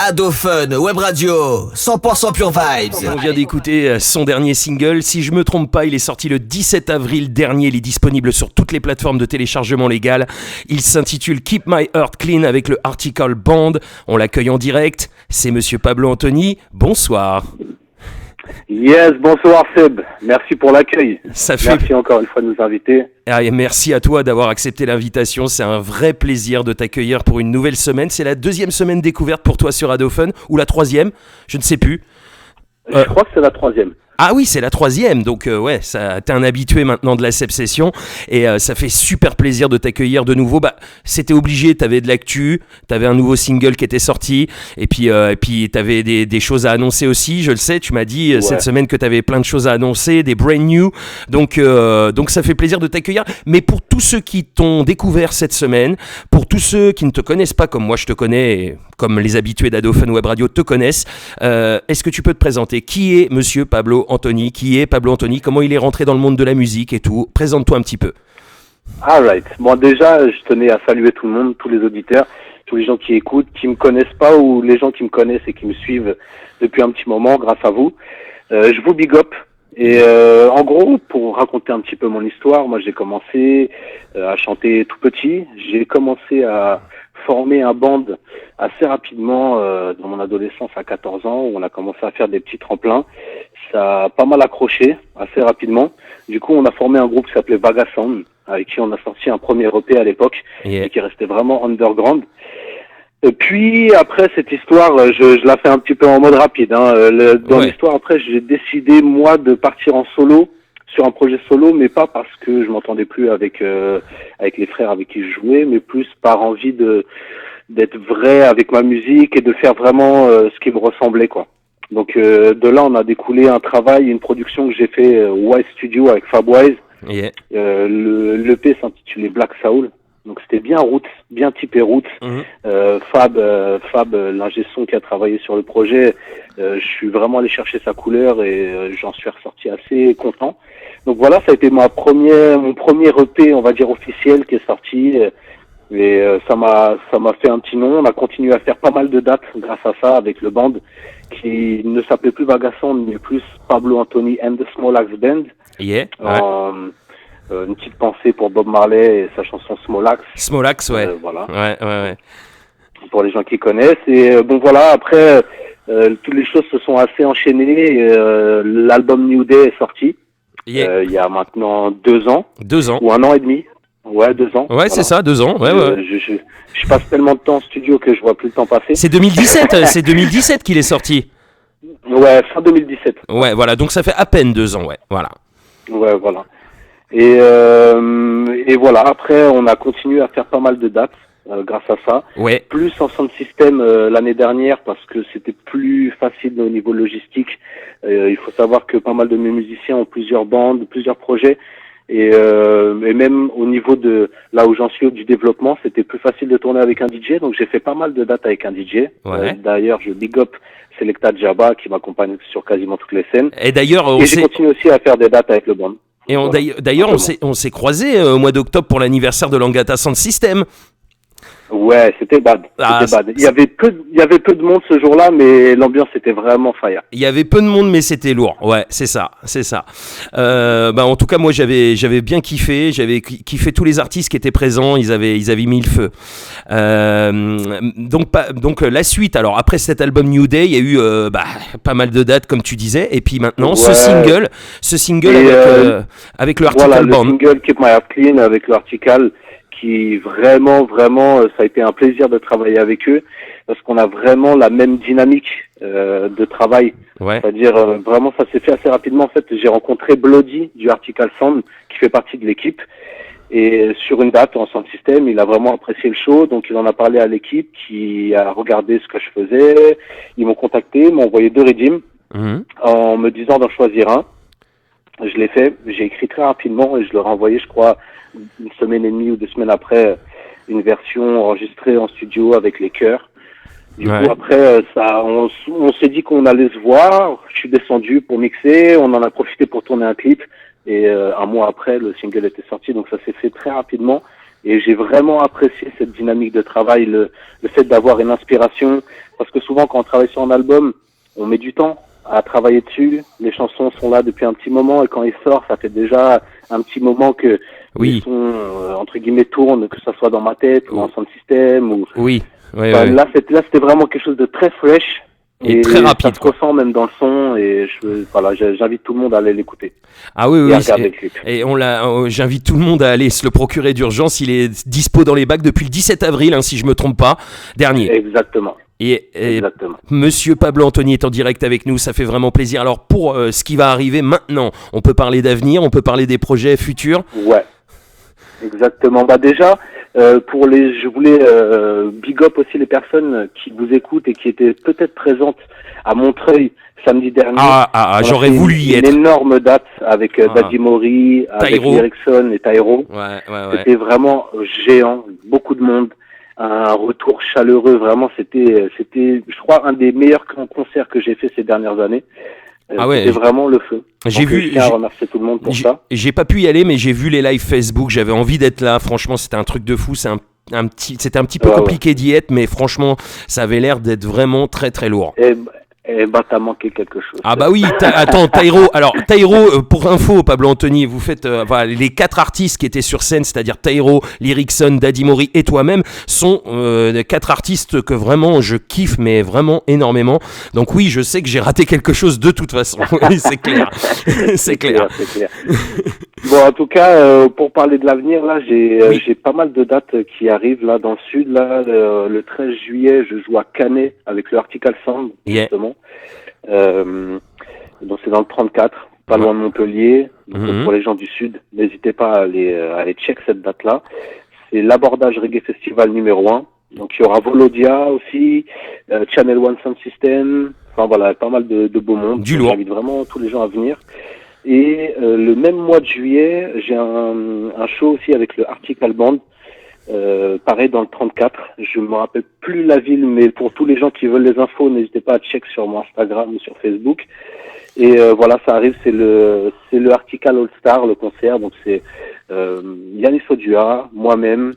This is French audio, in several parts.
Adofun Web Radio, 100% Pure Vibes. On vient d'écouter son dernier single. Si je me trompe pas, il est sorti le 17 avril dernier. Il est disponible sur toutes les plateformes de téléchargement légal. Il s'intitule Keep My Heart Clean avec le Article Band. On l'accueille en direct. C'est Monsieur Pablo Anthony. Bonsoir. Yes, bonsoir Seb. Merci pour l'accueil. Merci encore une fois de nous inviter. Et merci à toi d'avoir accepté l'invitation. C'est un vrai plaisir de t'accueillir pour une nouvelle semaine. C'est la 2e semaine découverte pour toi sur Adofun, ou la 3e, je ne sais plus. Je crois que c'est la 3e. Ah oui, c'est la 3e, donc ouais, t'es un habitué maintenant de la Seb Session et ça fait super plaisir de t'accueillir de nouveau. Bah, c'était obligé, t'avais de l'actu, t'avais un nouveau single qui était sorti et puis t'avais des choses à annoncer aussi. Je le sais, tu m'as dit cette semaine que t'avais plein de choses à annoncer, des brand new, donc ça fait plaisir de t'accueillir. Mais pour tous ceux qui t'ont découvert cette semaine, pour tous ceux qui ne te connaissent pas comme moi je te connais, et comme les habitués d'Adofun Web Radio te connaissent, est-ce que tu peux te présenter? Qui est Monsieur Pablo Anthony? Qui est Pablo Anthony? Comment il est rentré dans le monde de la musique et tout? Présente-toi un petit peu. Alright. Bon, déjà, je tenais à saluer tout le monde, tous les auditeurs, tous les gens qui écoutent, qui me connaissent pas ou les gens qui me connaissent et qui me suivent depuis un petit moment grâce à vous. Je vous big up. Et en gros, pour raconter un petit peu mon histoire, moi j'ai commencé à chanter tout petit. J'ai commencé à former un band assez rapidement dans mon adolescence à 14 ans, où on a commencé à faire des petits tremplins. Ça a pas mal accroché assez rapidement. Du coup, on a formé un groupe qui s'appelait Vagasound, avec qui on a sorti un premier EP à l'époque, et qui restait vraiment underground. Et puis après cette histoire, je la fais un petit peu en mode rapide. Dans l'histoire, après, j'ai décidé moi de partir en solo sur un projet solo, mais pas parce que je m'entendais plus avec les frères avec qui je jouais, mais plus par envie d'être vrai avec ma musique et de faire vraiment ce qui me ressemblait, quoi. Donc de là, on a découlé un travail, une production que j'ai fait Wise Studio avec Fabwise. L'EP s'intitulait Black Soul. Donc c'était bien roots, bien typé roots. Fab, l'ingé son qui a travaillé sur le projet, je suis vraiment allé chercher sa couleur et j'en suis ressorti assez content. Donc voilà, ça a été mon premier EP, on va dire officiel, qui est sorti. Et ça m'a fait un petit nom. On a continué à faire pas mal de dates grâce à ça avec le band qui ne s'appelait plus Vagasound mais plus Pablo Anthony and the Small Axe Band. Une petite pensée pour Bob Marley et sa chanson Small Axe. Small Axe, ouais. Voilà. Ouais. Pour les gens qui connaissent. Et bon voilà, après toutes les choses se sont assez enchaînées. L'album New Day est sorti il y a maintenant 2 ans. 2 ans. Ou 1 an et demi. Ouais, 2 ans. Ouais, voilà. C'est ça, 2 ans. Ouais. Je passe tellement de temps en studio que je vois plus le temps passer. C'est 2017, c'est 2017 qu'il est sorti. Ouais, fin 2017. Ouais, voilà, donc ça fait à peine 2 ans, ouais, voilà. Ouais, voilà. Et voilà, après, on a continué à faire pas mal de dates grâce à ça. Ouais. Plus en sound system l'année dernière parce que c'était plus facile au niveau logistique. Il faut savoir que pas mal de mes musiciens ont plusieurs bandes, plusieurs projets. Et même au niveau de là où j'en suis du développement, c'était plus facile de tourner avec un DJ. Donc j'ai fait pas mal de dates avec un DJ. Ouais. D'ailleurs, je big up Selecta Jabba qui m'accompagne sur quasiment toutes les scènes. Et d'ailleurs, j'ai continué aussi à faire des dates avec le band. Et d'ailleurs, on s'est croisés au mois d'octobre pour l'anniversaire de Langata Sound System. Ouais, c'était bad. Il y avait peu de monde ce jour-là, mais l'ambiance était vraiment fire. Il y avait peu de monde, mais c'était lourd. Ouais, c'est ça. En tout cas, moi, j'avais bien kiffé. J'avais kiffé tous les artistes qui étaient présents. Ils avaient mis le feu. Donc la suite. Alors après cet album New Day, il y a eu pas mal de dates, comme tu disais. Et puis maintenant, ce single avec le Article Band. Le single Keep My Heart Clean avec le Article. Qui vraiment, ça a été un plaisir de travailler avec eux parce qu'on a vraiment la même dynamique de travail. Ouais. C'est-à-dire vraiment ça s'est fait assez rapidement. En fait, j'ai rencontré Bloody du Article Sound qui fait partie de l'équipe et sur une date en sound system, il a vraiment apprécié le show, donc il en a parlé à l'équipe qui a regardé ce que je faisais. Ils m'ont contacté, m'ont envoyé 2 redeems en me disant d'en choisir un. Je l'ai fait, j'ai écrit très rapidement et je leur ai envoyé, je crois, 1 semaine et demie ou 2 semaines après, une version enregistrée en studio avec les chœurs. Du coup, après, on s'est dit qu'on allait se voir. Je suis descendu pour mixer. On en a profité pour tourner un clip. Et 1 mois après, le single était sorti. Donc, ça s'est fait très rapidement. Et j'ai vraiment apprécié cette dynamique de travail, le fait d'avoir une inspiration. Parce que souvent, quand on travaille sur un album, on met du temps à travailler dessus. Les chansons sont là depuis un petit moment et quand ils sortent, ça fait déjà un petit moment que Oui. les sons, entre guillemets, tournent, que ça soit dans ma tête ou en sound system. Ou... Oui. Ouais, Enfin, ouais. là, c'était vraiment quelque chose de très fresh. Et très rapide, Ça se quoi. ressent même dans le son et j'invite tout le monde à aller l'écouter. Ah oui, Et oui, à oui. regarder le clip. Et j'invite tout le monde à aller se le procurer d'urgence. Il est dispo dans les bacs depuis le 17 avril, hein, si je me trompe pas, dernier. Exactement. Et Exactement. Monsieur Pablo Anthony est en direct avec nous, ça fait vraiment plaisir. Alors pour ce qui va arriver maintenant, on peut parler d'avenir, on peut parler des projets futurs. Ouais. Exactement. Bah déjà, je voulais big up aussi les personnes qui vous écoutent et qui étaient peut-être présentes à Montreuil samedi dernier. Ah, On a j'aurais fait voulu y une être. énorme date avec Daddy Mori, avec Taïro. Erickson et Taïro. Ouais. C'était vraiment géant, beaucoup de monde, un retour chaleureux. Vraiment, c'était, je crois, un des meilleurs concerts que j'ai fait ces dernières années. Ah ouais, c'était vraiment le feu. j'ai Donc, vu- je tiens à j'ai- remercier tout le monde pour ça. J'ai pas pu y aller, mais j'ai vu les lives Facebook. J'avais envie d'être là. Franchement, c'était un truc de fou. C'était un petit peu Ouais, compliqué d'y être, mais franchement, ça avait l'air d'être vraiment très très lourd. Et bah, t'as manqué quelque chose. Ah bah oui, attends, Taïro, pour info, Pablo Anthony, vous faites, voilà, les 4 artistes qui étaient sur scène, c'est-à-dire Taïro, Lyrickson, Daddy Mori et toi-même, sont 4 artistes que vraiment je kiffe, mais vraiment énormément. Donc oui, je sais que j'ai raté quelque chose de toute façon, oui, c'est clair, c'est clair. C'est clair. Bon, en tout cas, pour parler de l'avenir, là, j'ai pas mal de dates qui arrivent là dans le sud. Là, le 13 juillet, je joue à Canet avec le Article Sound, justement. Donc c'est dans le 34, pas loin de Montpellier. Donc, pour les gens du sud, n'hésitez pas à aller check cette date-là. C'est l'Abordage Reggae Festival numéro 1. Donc il y aura Volodia aussi, Channel One Sound System. Enfin voilà, pas mal de beau monde. Du lourd. J'invite vraiment tous les gens à venir. Et le même mois de juillet, j'ai un show aussi avec le Article Band. Pareil dans le 34, je me rappelle plus la ville, mais pour tous les gens qui veulent les infos, n'hésitez pas à check sur mon Instagram ou sur Facebook. Et voilà, ça arrive, c'est le Article All Star, le concert. Donc c'est Yannis Odua, moi-même,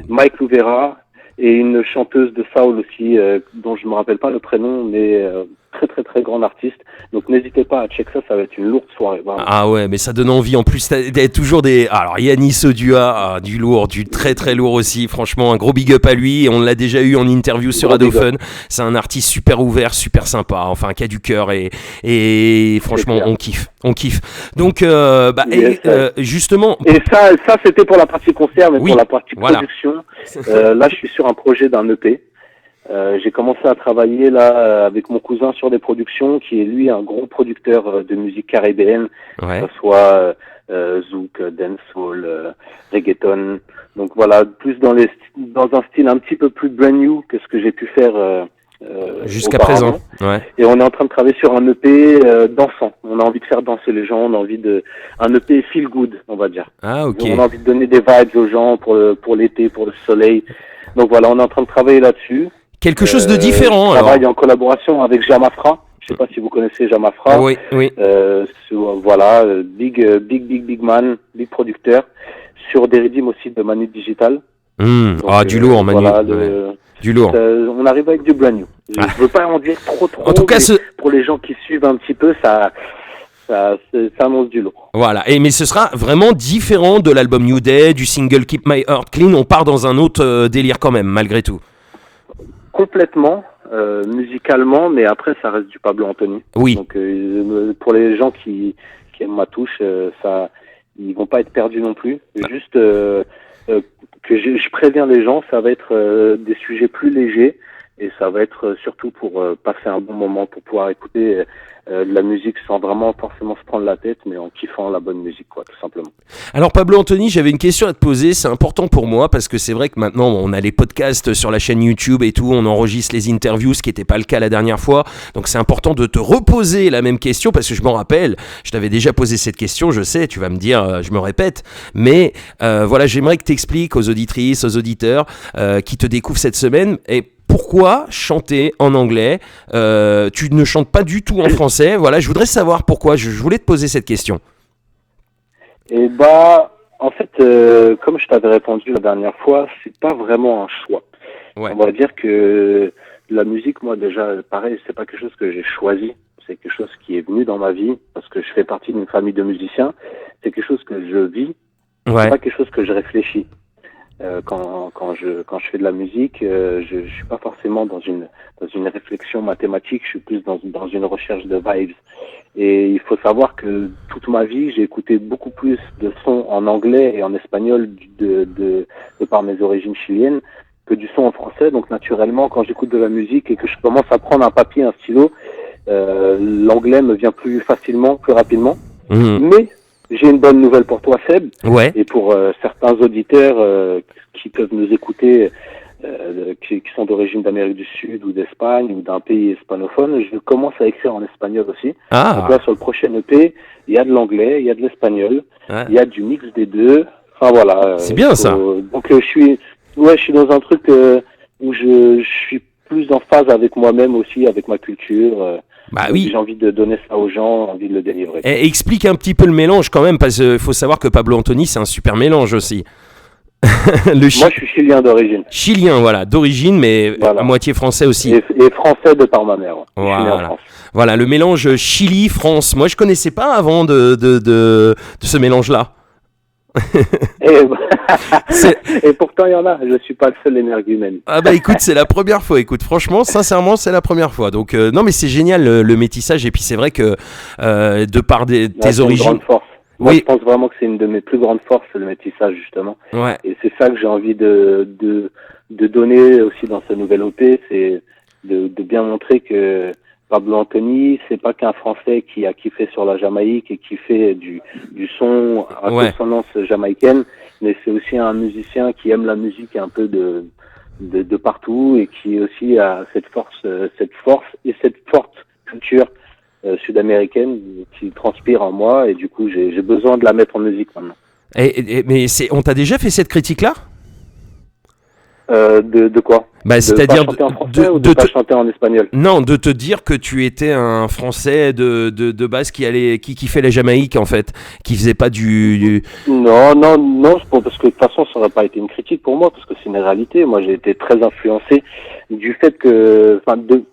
Mike Louvera et une chanteuse de soul aussi, dont je me rappelle pas le prénom, mais très très très grande artiste. Donc n'hésitez pas à check ça, ça va être une lourde soirée. Vraiment. Ah ouais, mais ça donne envie. En plus, t'as toujours des... Alors, Yannis Odua, du lourd, du très très lourd aussi. Franchement, un gros big up à lui. On l'a déjà eu en interview sur Radio Fun. C'est un artiste super ouvert, super sympa. Enfin, qui a du cœur et franchement, on kiffe. Donc, justement... Et ça c'était pour la partie concert, mais oui, pour la partie production, là, je suis sur un projet d'un EP. J'ai commencé à travailler là avec mon cousin sur des productions, qui est lui un gros producteur de musique caribéenne, que ce soit zouk, dancehall, reggaeton. Donc voilà, plus dans un style un petit peu plus brand new que ce que j'ai pu faire jusqu'à présent. Ouais. Et on est en train de travailler sur un EP dansant. On a envie de faire danser les gens, on a envie un EP feel good, on va dire. Ah ok. Donc, on a envie de donner des vibes aux gens pour l'été, pour le soleil. Donc voilà, on est en train de travailler là-dessus. Quelque chose de différent. Je travaille en collaboration avec Jamafra. Je sais pas si vous connaissez Jamafra. Oui. Voilà, big man, big producteur sur des rythmes aussi de Manu Digital. Donc, du lourd, Manu. Voilà, du lourd. On arrive avec du brand new. Je veux pas en dire trop. En tout cas, pour les gens qui suivent un petit peu, ça annonce du lourd. Voilà, mais ce sera vraiment différent de l'album New Day, du single Keep My Heart Clean. On part dans un autre délire quand même, malgré tout. Complètement, musicalement, mais après ça reste du Pablo Anthony. Oui. Donc pour les gens qui aiment ma touche, ils vont pas être perdus non plus. Juste que je préviens les gens, ça va être des sujets plus légers et ça va être surtout pour passer un bon moment, pour pouvoir écouter de la musique sans vraiment forcément se prendre la tête, mais en kiffant la bonne musique, quoi, tout simplement. Alors Pablo Anthony, j'avais une question à te poser, c'est important pour moi parce que c'est vrai que maintenant on a les podcasts sur la chaîne YouTube et tout, on enregistre les interviews, ce qui n'était pas le cas la dernière fois, donc c'est important de te reposer la même question parce que je m'en rappelle, je t'avais déjà posé cette question, je sais, tu vas me dire, je me répète, mais voilà, j'aimerais que tu expliques aux auditrices, aux auditeurs qui te découvrent cette semaine, et pourquoi chanter en anglais? Tu ne chantes pas du tout en français. Voilà, je voudrais savoir pourquoi. Je voulais te poser cette question. Et bah, En fait, comme je t'avais répondu la dernière fois, c'est pas vraiment un choix. Ouais. On va dire que la musique, moi déjà, pareil, c'est pas quelque chose que j'ai choisi. C'est quelque chose qui est venu dans ma vie parce que je fais partie d'une famille de musiciens. C'est quelque chose que je vis. C'est Ouais. pas quelque chose que je réfléchis. Quand je fais de la musique, je suis pas forcément dans une réflexion mathématique. Je suis plus dans une recherche de vibes. Et il faut savoir que toute ma vie, j'ai écouté beaucoup plus de sons en anglais et en espagnol de par mes origines chiliennes que du son en français. Donc naturellement, quand j'écoute de la musique et que je commence à prendre un papier, un stylo, l'anglais me vient plus facilement, plus rapidement. Mhm. Mais j'ai une bonne nouvelle pour toi, Seb, Ouais. et pour certains auditeurs qui peuvent nous écouter, qui sont d'origine d'Amérique du Sud ou d'Espagne ou d'un pays hispanophone. Je commence à écrire en espagnol aussi. Donc Ah. là, sur le prochain EP, il y a de l'anglais, il y a de l'espagnol, Ouais. il y a du mix des deux. Enfin voilà. C'est bien, ça. Donc je suis dans un truc où je suis plus en phase avec moi-même aussi, avec ma culture. Bah Donc, oui. j'ai envie de donner ça aux gens, envie de le délivrer. Et explique un petit peu le mélange quand même, parce qu'il faut savoir que Pablo Anthony, c'est un super mélange aussi. Moi, je suis chilien d'origine. Chilien, voilà, d'origine, mais Voilà. à moitié français aussi. Et français de par ma mère. Je suis né en Voilà. France. Voilà, le mélange Chili-France. Moi, je connaissais pas avant de ce mélange-là. C'est- Et pourtant, il y en a. Je suis pas le seul énergumène. Ah bah écoute, c'est la première fois. Écoute, franchement, sincèrement, c'est la première fois. Donc non, mais c'est génial le métissage. Et puis c'est vrai que de par Ouais, tes c'est une origines, grande force. Moi, Oui. je pense vraiment que c'est une de mes plus grandes forces, le métissage, justement. ouais, Et c'est ça que j'ai envie de donner aussi dans ce nouvel OP, c'est de bien montrer que Pablo Anthony, c'est pas qu'un Français qui a kiffé sur la Jamaïque et qui fait du son à Ouais. consonance jamaïcaine, mais c'est aussi un musicien qui aime la musique un peu de partout et qui aussi a cette force et cette forte culture sud-américaine qui transpire en moi, et du coup j'ai besoin de la mettre en musique maintenant. mais on t'a déjà fait cette critique-là? De quoi? Bah, De c'est-à-dire pas chanter en français ou de pas chanter en espagnol? non, de te dire que tu étais un Français de base qui kiffait la Jamaïque en fait, qui faisait pas du... Non, c'est pas- parce que de toute façon, ça n'aurait pas été une critique pour moi, parce que c'est une réalité. Moi, j'ai été très influencé du fait que,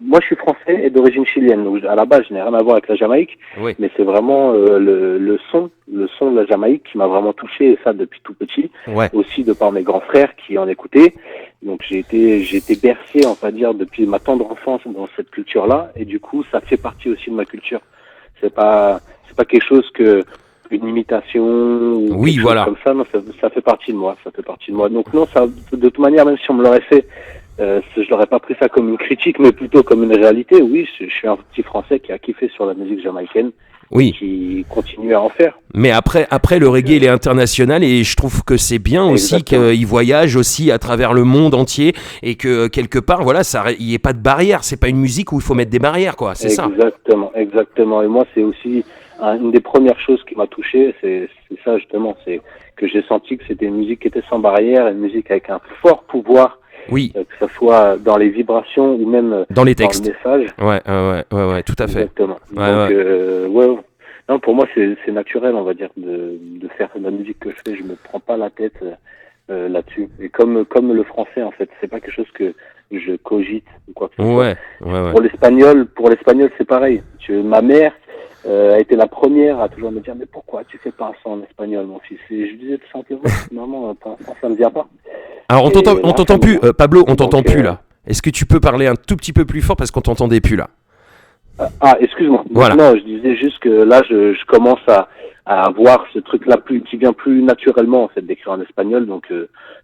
moi, je suis français et d'origine chilienne, donc à la base, je n'ai rien à voir avec la Jamaïque, Oui. mais c'est vraiment le son de la Jamaïque qui m'a vraiment touché, et ça depuis tout petit, Ouais. aussi de par mes grands frères qui en écoutaient. Donc j'ai été bercé, on va dire, depuis ma tendre enfance dans cette culture-là, et du coup, ça fait partie aussi de ma culture. C'est pas quelque chose que une imitation ou Oui, quelque voilà. chose comme ça. Non, ça fait partie de moi. Ça fait partie de moi. Donc non, ça, de toute manière, même si on me l'aurait fait, je l'aurais pas pris ça comme une critique, mais plutôt comme une réalité. Oui, je suis un petit Français qui a kiffé sur la musique jamaïcaine, Oui. qui continue à en faire. Mais après, le reggae, il est international et je trouve que c'est bien aussi Exactement. qu'il voyage aussi à travers le monde entier et que quelque part, voilà, il n'y ait pas de barrière. C'est pas une musique où il faut mettre des barrières, quoi. C'est ça. Exactement. Et moi, c'est aussi une des premières choses qui m'a touché, c'est ça justement, c'est que j'ai senti que c'était une musique qui était sans barrière, une musique avec un fort pouvoir, Oui, que ce soit dans les vibrations ou même dans les dans textes. le message. Ouais, tout à fait. Exactement. Ouais, Donc, ouais. Non, pour moi, c'est naturel, on va dire, de faire la musique que je fais. Je me prends pas la tête là-dessus. Et comme le français, en fait, c'est pas quelque chose que je cogite ou quoi que ce soit. Ouais. Pour l'espagnol, c'est pareil. Ma mère a été la première à toujours me dire, mais pourquoi tu fais pas un son en espagnol, mon fils? Et je disais tout simplement, maman, pour l'instant, ça me vient pas. Alors, on Et t'entend là, plus, Pablo, on t'entend donc, plus là. Est-ce que tu peux parler un tout petit peu plus fort parce qu'on t'entendait plus là? Excuse-moi. Voilà. Non, je disais juste que là, je commence à avoir ce truc-là qui vient plus naturellement, en fait, d'écrire en espagnol, donc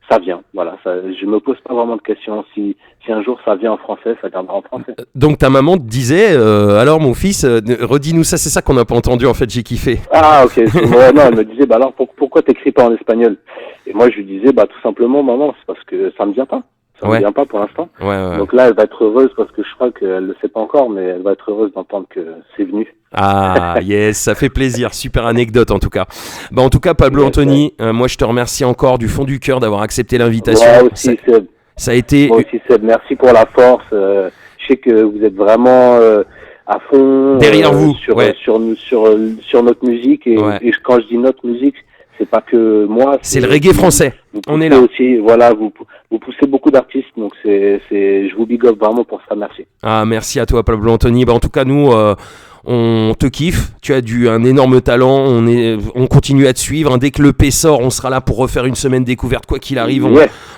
ça vient. Voilà, je me pose pas vraiment de questions. Si un jour ça vient en français, ça viendra en français. Donc ta maman te disait, alors mon fils, redis-nous ça, c'est ça qu'on n'a pas entendu en fait, j'ai kiffé. Ah, ok. Non, elle me disait, bah alors pourquoi t'écris pas en espagnol? Et moi, je lui disais, bah tout simplement, maman, c'est parce que ça me vient pas. Ça me vient pas pour l'instant. Ouais. Donc là, elle va être heureuse parce que je crois qu'elle le sait pas encore, mais elle va être heureuse d'entendre que c'est venu. Ah, yes, ça fait plaisir. Super anecdote en tout cas. Bah, en tout cas, Pablo Yes, Anthony, moi je te remercie encore du fond du cœur d'avoir accepté l'invitation. Moi aussi, Seb. Ça a été. Moi aussi, Seb. Merci pour la force. Je sais que vous êtes vraiment à fond Derrière vous, sur ouais. notre musique. Et quand je dis notre musique, C'est pas que moi. C'est le reggae français. On est là. Aussi, voilà, vous poussez beaucoup d'artistes, donc je vous big up vraiment pour ça, merci. Ah, merci à toi, Pablo Anthony. Bah, en tout cas, nous, on te kiffe. Tu as un énorme talent. On continue à te suivre. Hein. Dès que le P sort, on sera là pour refaire une semaine découverte, quoi qu'il arrive.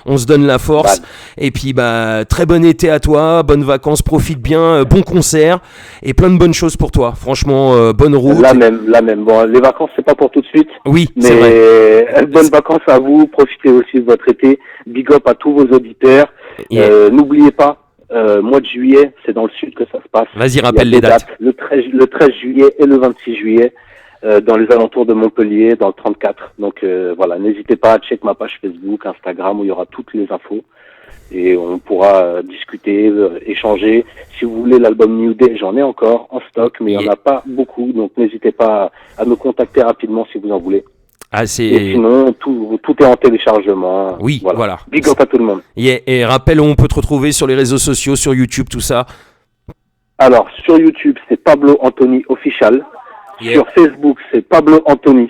On se donne la force. Et puis, bah, très bon été à toi. Bonnes vacances. Profite bien. Bon concert. Et plein de bonnes choses pour toi. Franchement, bonne route. La même. Bon, les vacances, c'est pas pour tout de suite. Oui, mais c'est vrai. Bonnes vacances à vous. Profitez aussi de votre été. Big up à tous vos auditeurs. N'oubliez pas, mois de juillet, c'est dans le sud que ça se passe. Vas-y, rappelle les dates. Le 13 juillet et le 26 juillet, dans les alentours de Montpellier, dans le 34. Donc voilà, n'hésitez pas à checker ma page Facebook, Instagram, où il y aura toutes les infos. Et on pourra discuter, échanger. Si vous voulez l'album New Day, j'en ai encore en stock, mais il n'y en a pas beaucoup. Donc n'hésitez pas à me contacter rapidement si vous en voulez. Ah, et sinon, tout est en téléchargement. Oui, voilà. Big up à tout le monde. Et rappelle où on peut te retrouver sur les réseaux sociaux, sur YouTube, tout ça. Alors, sur YouTube, c'est Pablo Anthony Official. Sur Facebook, c'est Pablo Anthony,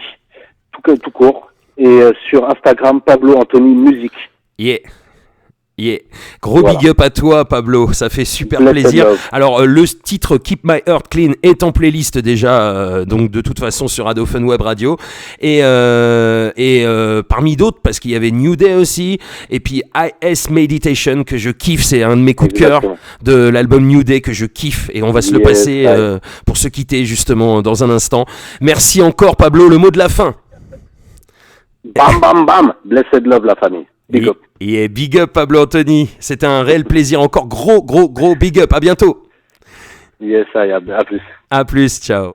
tout court. Et sur Instagram, Pablo Anthony Musique. Gros big up à toi, Pablo, ça fait super plaisir. Alors le titre Keep My Heart Clean est en playlist déjà, donc de toute façon sur Radio Fun Web Radio, et parmi d'autres, parce qu'il y avait New Day aussi, et puis IS Meditation que je kiffe, c'est un de mes coups de cœur de l'album New Day que je kiffe, et on va se le passer pour se quitter justement dans un instant. Merci encore, Pablo, le mot de la fin. Bam bam bam, blessed love la famille. Big up. Big up Pablo Anthony, c'était un réel plaisir, encore gros big up, à bientôt. Yes, à plus. À plus, ciao.